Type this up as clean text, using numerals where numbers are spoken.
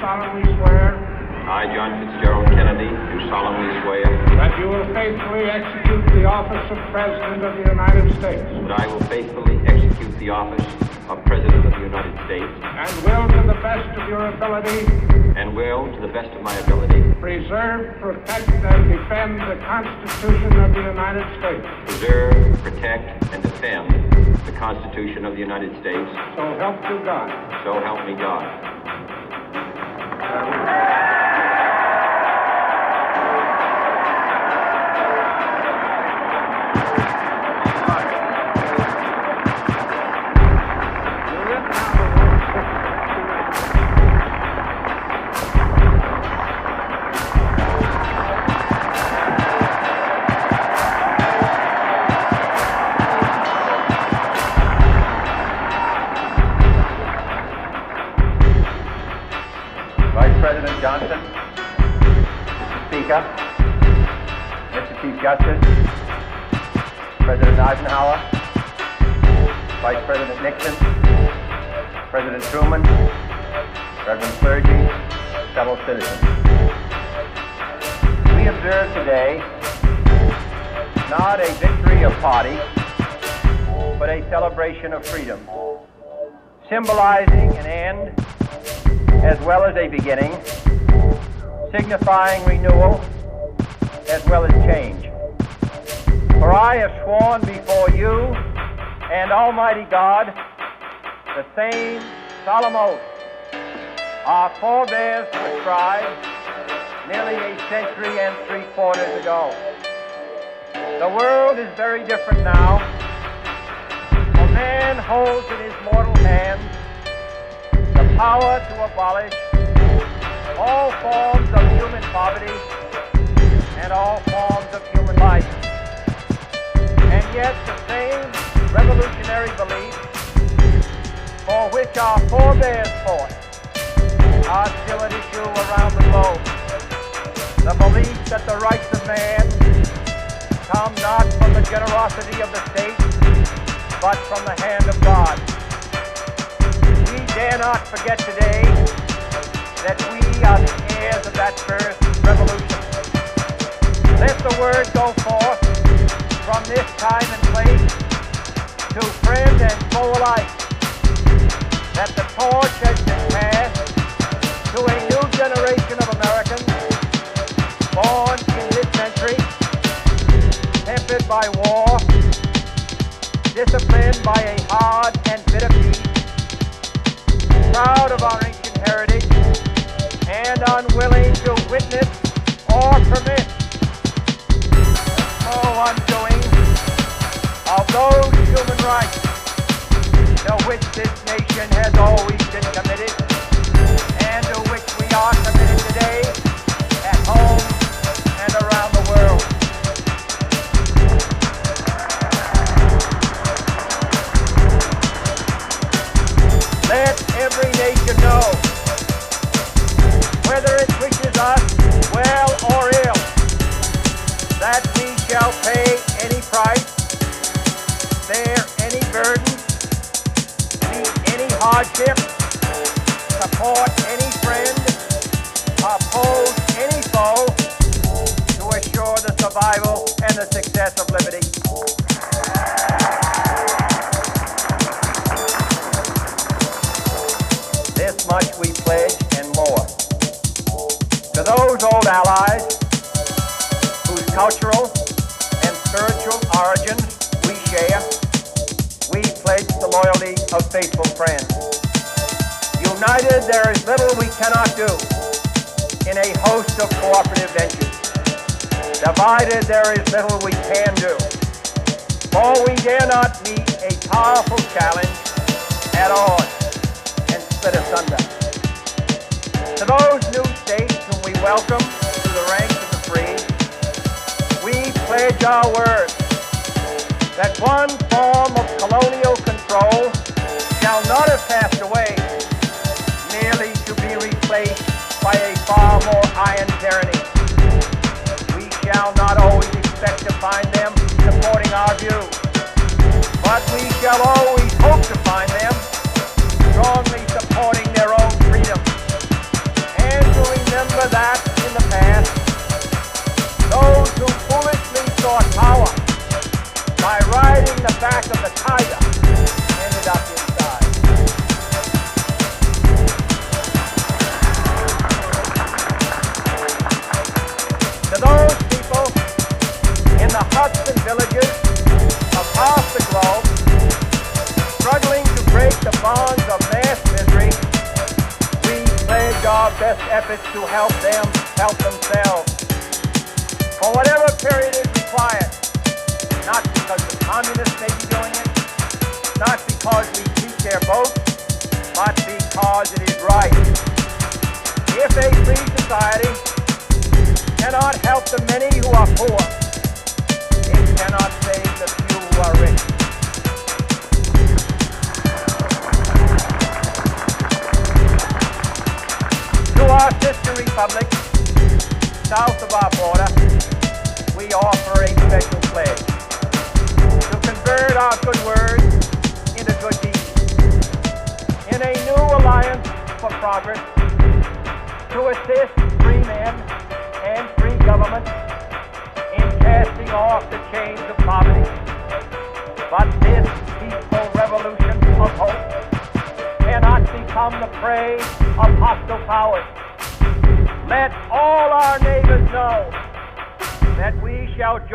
solemnly swear I, John Fitzgerald Kennedy, do solemnly swear that you will faithfully execute the office of President of the United States that I will faithfully execute the office of President of the United States and will, to the best of your ability, to the best of my ability, preserve, protect, and defend the Constitution of the United States. preserve, protect, and defend the Constitution of the United States. So help you God. So help me God. Vice President Johnson, Mr. Speaker, Mr. Chief Justice, President Eisenhower, Vice President Nixon, President Truman, Reverend clergy, fellow citizens. We observe today not a victory of party, but a celebration of freedom, symbolizing an end as well as a beginning, signifying renewal as well as change. For I have sworn before you and Almighty God the same solemn oath our forebears prescribed nearly a century and 3/4 ago. The world is very different now. For man holds in his mortal hands the power to abolish all forms of human poverty and all forms of human life. And yet the same revolutionary beliefs for which our forebears fought are still at issue around the globe. The belief that the rights of man come not from the generosity of the state, but from the hand of God. We dare not forget today that we are the heirs of that first revolution. Let the word go forth from this time and place to friend and foe alike that the torch has been passed to a new generation of Americans born in this century, tempered by war, disciplined by a hard and bitter peace, proud of our ancient heritage, and unwilling to witness or permit the slow undoing of those human rights to which this nation has always been committed and to which we are committed today at home and around the world. Let every nation know, whether it wishes us well or ill, that we shall pay any price, bear any burden, meet any hardship, support any friend, oppose any foe, to assure the survival and the success of liberty. This much we pledge and more. To those old allies whose cultural and spiritual origins we share, we pledge the loyalty of faithful friends. United, there is little we cannot do in a host of cooperative ventures. Divided, there is little we can do, for we dare not meet a powerful challenge at odds and split asunder. To those new states whom we welcome to the ranks of the free, we pledge our word that one form of colonial control shall not have passed away, merely to be replaced by a far more iron tyranny. We shall not always expect to find them supporting our view, but we shall always hope to find them strongly supporting their own freedom our best efforts to help them help themselves. For whatever period is required, not because the communists may be doing it, not because we seek their votes, but because it is right. If a free society cannot help the many who are poor, it cannot save the few who are rich. To our sister republic, south of our border, we offer a special pledge to convert our good words into good deeds. In a new alliance for progress, to assist free men and free government in casting off the chains of poverty. But this peaceful revolution of hope cannot become the prey of hostile powers. Let all our neighbors know that we shall join